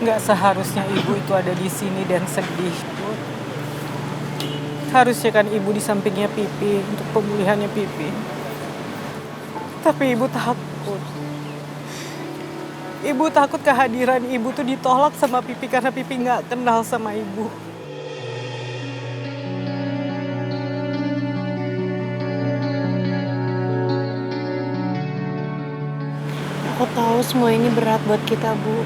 Nggak seharusnya ibu itu ada di sini dan sedih, Put. Harusnya kan ibu di sampingnya Pipi untuk pemulihannya Pipi. Tapi ibu takut. Ibu takut kehadiran ibu tuh ditolak sama Pipi karena Pipi nggak kenal sama ibu. Aku tahu semua ini berat buat kita, Bu.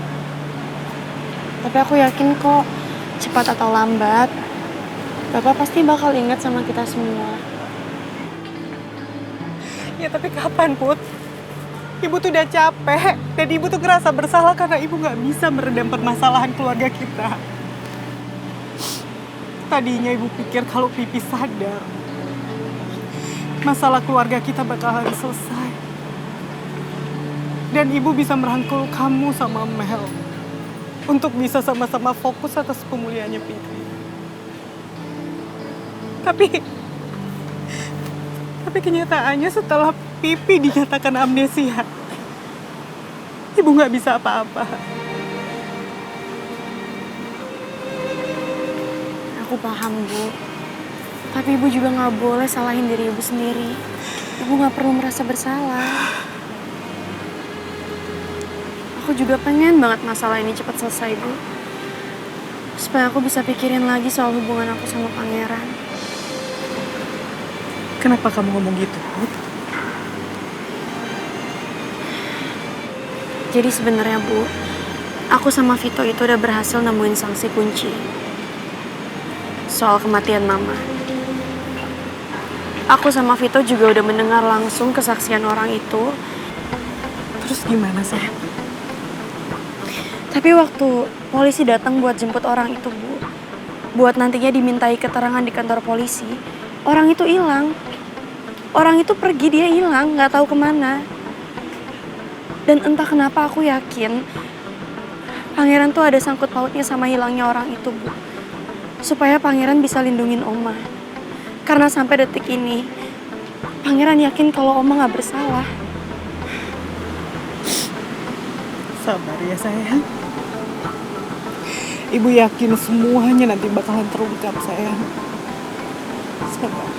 Tapi aku yakin kok, cepat atau lambat, Bapak pasti bakal ingat sama kita semua. Ya tapi kapan, Put? Ibu tuh udah capek. Dan ibu tuh ngerasa bersalah karena ibu nggak bisa meredam permasalahan keluarga kita. Tadinya ibu pikir kalau Pipi sadar, masalah keluarga kita bakalan selesai. Dan ibu bisa merangkul kamu sama Mel untuk bisa sama-sama fokus atas pemulihannya Pipi. Tapi kenyataannya setelah Pipi dinyatakan amnesia, ibu nggak bisa apa-apa. Aku paham, Bu. Tapi Ibu juga nggak boleh salahin diri Ibu sendiri. Ibu nggak perlu merasa bersalah. Aku juga pengen banget masalah ini cepat selesai, Bu. Supaya aku bisa pikirin lagi soal hubungan aku sama Pangeran. Kenapa kamu ngomong gitu, Put? Jadi sebenarnya, Bu, aku sama Vito itu udah berhasil nemuin sanksi kunci soal kematian Mama. Aku sama Vito juga udah mendengar langsung kesaksian orang itu. Terus gimana, sayang? Tapi waktu polisi datang buat jemput orang itu, Bu, buat nantinya dimintai keterangan di kantor polisi, orang itu hilang. Orang itu pergi, dia hilang, nggak tahu kemana. Dan entah kenapa aku yakin Pangeran tuh ada sangkut pautnya sama hilangnya orang itu, Bu. Supaya Pangeran bisa lindungin Oma. Karena sampai detik ini, Pangeran yakin kalau Oma nggak bersalah. Sabar ya, sayang. Ibu yakin semuanya nanti bakalan terungkap, sayang. Sabar.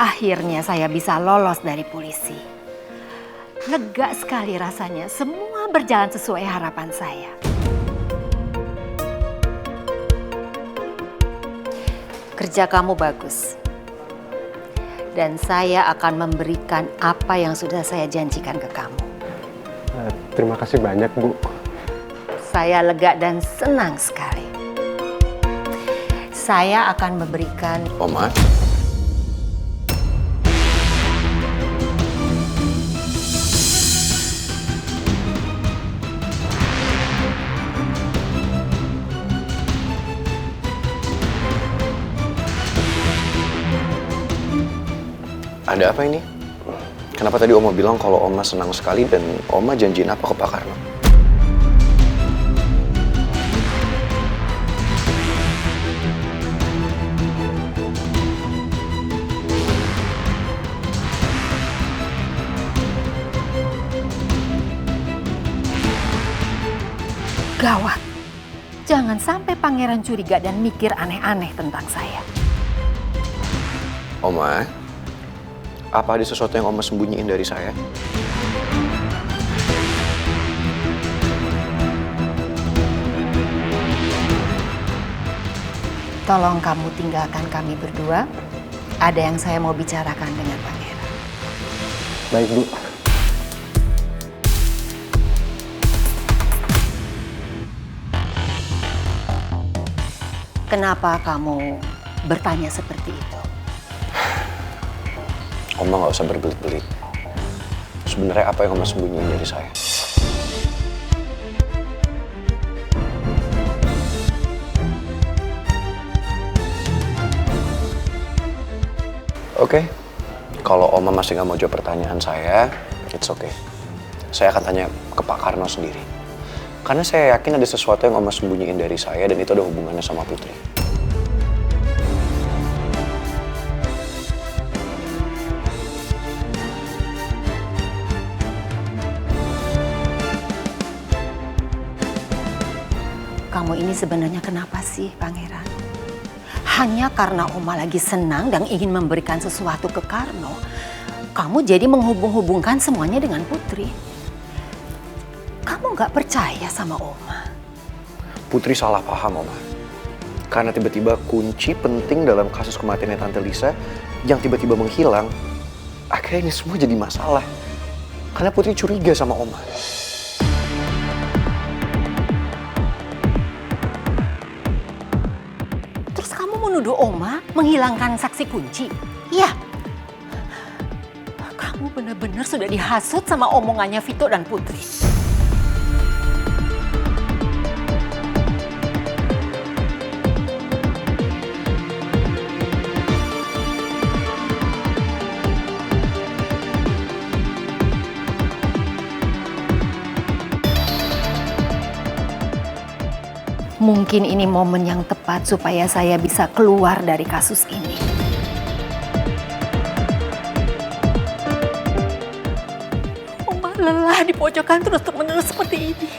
Akhirnya saya bisa lolos dari polisi. Lega sekali rasanya, semua berjalan sesuai harapan saya. Kerja kamu bagus. Dan saya akan memberikan apa yang sudah saya janjikan ke kamu. Terima kasih banyak, Bu. Saya lega dan senang sekali. Saya akan memberikan... Oma? Ada apa ini? Kenapa tadi Oma bilang kalau Oma senang sekali dan Oma janjiin apa ke Pak Karno? Gawat. Jangan sampai Pangeran curiga dan mikir aneh-aneh tentang saya. Oma, apa ada sesuatu yang Oma sembunyiin dari saya? Tolong kamu tinggalkan kami berdua. Ada yang saya mau bicarakan dengan Pangeran. Baik, Bu. Kenapa kamu bertanya seperti itu? Oma nggak usah berbelit-belit. Sebenarnya apa yang Oma sembunyiin dari saya? Oke, kalau Oma masih nggak mau jawab pertanyaan saya, it's okay. Saya akan tanya ke Pak Karno sendiri. Karena saya yakin ada sesuatu yang Oma sembunyiin dari saya dan itu ada hubungannya sama Putri. kamu ini sebenarnya kenapa sih, Pangeran? Hanya karena Oma lagi senang dan ingin memberikan sesuatu ke Karno, kamu jadi menghubung-hubungkan semuanya dengan Putri. Kamu nggak percaya sama Oma? Putri salah paham, Oma. Karena tiba-tiba kunci penting dalam kasus kematiannya Tante Lisa yang tiba-tiba menghilang, akhirnya ini semua jadi masalah. Karena Putri curiga sama Oma. Terus kamu menuduh Oma menghilangkan saksi kunci? Iya. Kamu benar-benar sudah dihasut sama omongannya Vito dan Putri. Mungkin ini momen yang tepat supaya saya bisa keluar dari kasus ini. Oma lelah di pojokan terus-menerus seperti ini.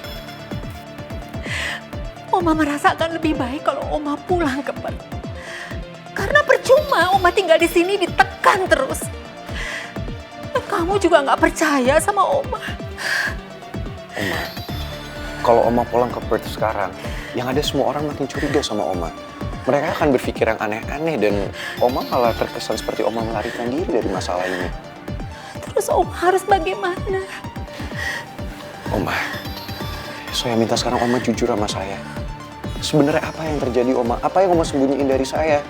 Oma merasakan lebih baik kalau Oma pulang ke Perth. Karena percuma Oma tinggal di sini ditekan terus. Dan kamu juga nggak percaya sama Oma. Oma, kalau Oma pulang ke Perth sekarang, yang ada semua orang makin curiga sama Oma. Mereka akan berpikir yang aneh-aneh dan Oma malah terkesan seperti Oma melarikan diri dari masalah ini. Terus Oma harus bagaimana? Oma, saya minta sekarang Oma jujur sama saya. Sebenarnya apa yang terjadi, Oma? Apa yang Oma sembunyiin dari saya?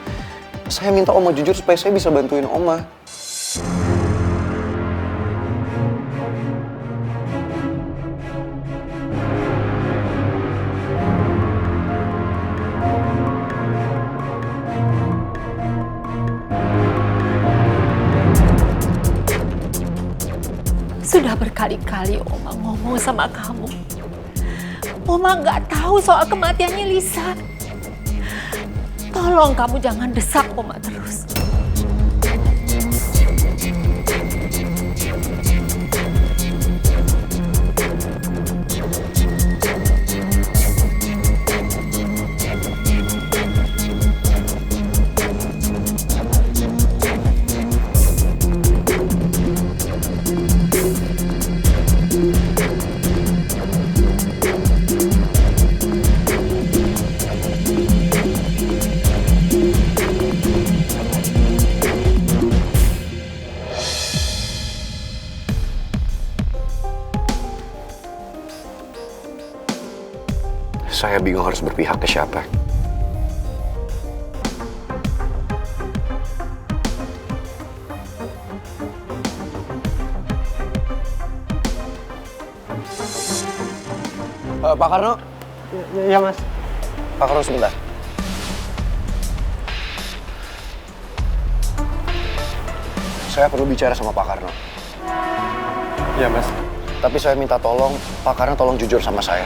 Saya minta Oma jujur supaya saya bisa bantuin Oma. Sudah berkali-kali Oma ngomong sama kamu. Oma nggak tahu soal kematiannya Lisa. Tolong kamu jangan desak Oma terus. Saya bingung harus berpihak ke siapa. Pak Karno? Ya, Mas. Pak Karno sebentar. Saya perlu bicara sama Pak Karno. Ya, Mas. Tapi saya minta tolong, Pak Karno tolong jujur sama saya.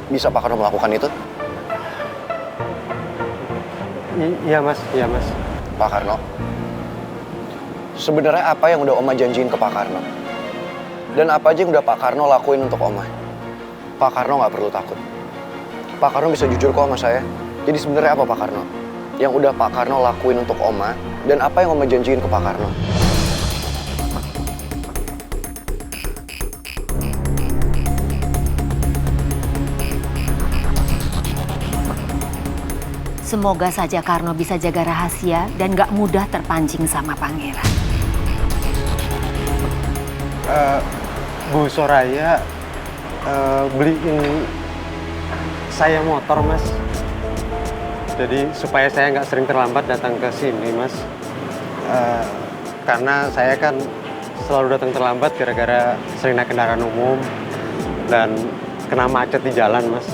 Bisa Pak Karno melakukan itu? Iya, Mas. Iya, Mas. Pak Karno, sebenarnya apa yang udah Oma janjiin ke Pak Karno? Dan apa aja yang udah Pak Karno lakuin untuk Oma? Pak Karno nggak perlu takut. Pak Karno bisa jujur kok sama saya. Jadi sebenarnya apa Pak Karno? Yang udah Pak Karno lakuin untuk Oma, dan apa yang Oma janjiin ke Pak Karno? Semoga saja Karno bisa jaga rahasia dan gak mudah terpancing sama Pangeran. Bu Soraya beliin saya motor, Mas. Jadi supaya saya nggak sering terlambat datang ke sini, Mas. Karena saya kan selalu datang terlambat gara-gara sering naik kendaraan umum dan kena macet di jalan, Mas.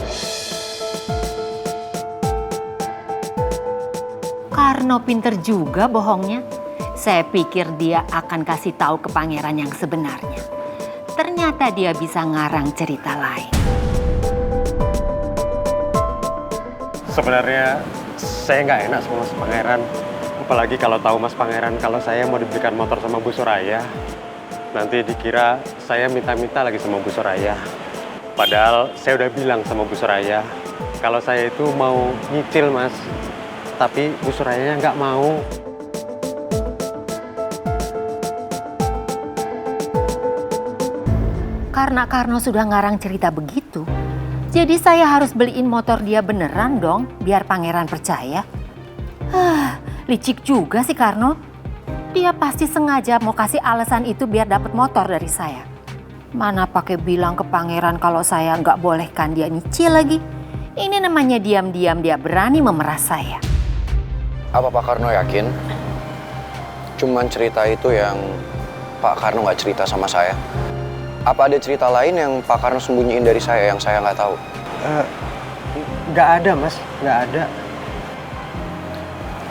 Karno pinter juga bohongnya. Saya pikir dia akan kasih tahu ke Pangeran yang sebenarnya. Ternyata dia bisa ngarang cerita lain. Sebenarnya saya nggak enak sama Mas Pangeran. Apalagi kalau tahu Mas Pangeran kalau saya mau dibelikan motor sama Bu Soraya. Nanti dikira saya minta-minta lagi sama Bu Soraya. Padahal saya udah bilang sama Bu Soraya kalau saya itu mau nyicil Mas, tapi Bu Surayanya nggak mau. Karena Karno sudah ngarang cerita begitu, jadi saya harus beliin motor dia beneran dong, biar pangeran percaya. Licik juga sih Karno. Dia pasti sengaja mau kasih alasan itu biar dapat motor dari saya. Mana pakai bilang ke pangeran kalau saya nggak bolehkan dia nyicil lagi. Ini namanya diam-diam dia berani memeras saya. Apa Pak Karno yakin? Cuman cerita itu yang Pak Karno nggak cerita sama saya? Apa ada cerita lain yang Pak Karno sembunyiin dari saya yang saya nggak tahu? Nggak ada Mas, nggak ada.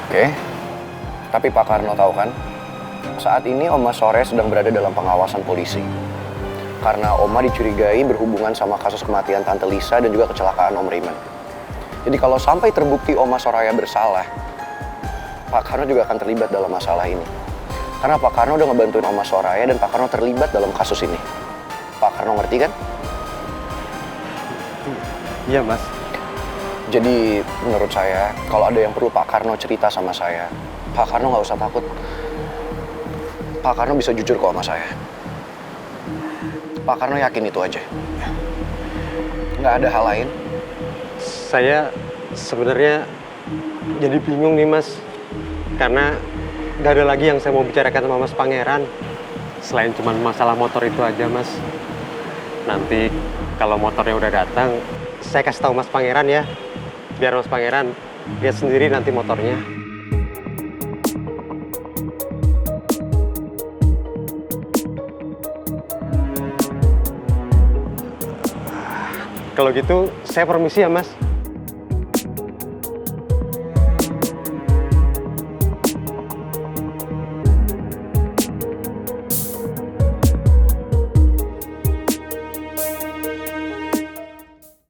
Oke, tapi Pak Karno tahu kan? Saat ini Oma Sore sedang berada dalam pengawasan polisi. Karena Oma dicurigai berhubungan sama kasus kematian Tante Lisa dan juga kecelakaan Om Raymond. Jadi kalau sampai terbukti Oma Soraya bersalah, Pak Karno juga akan terlibat dalam masalah ini. Karena Pak Karno udah ngebantuin Oma Soraya dan Pak Karno terlibat dalam kasus ini. Pak Karno ngerti kan? Iya Mas. Jadi menurut saya, kalau ada yang perlu Pak Karno cerita sama saya, Pak Karno nggak usah takut. Pak Karno bisa jujur kok sama saya. Pak Karno yakin itu aja. Nggak ada hal lain. Saya sebenarnya jadi bingung nih Mas, karena nggak ada lagi yang saya mau bicarakan sama Mas Pangeran. Selain cuma masalah motor itu aja Mas. Nanti kalau motornya udah datang, saya kasih tahu Mas Pangeran ya. Biar Mas Pangeran lihat sendiri nanti motornya. Kalau gitu, saya permisi ya Mas.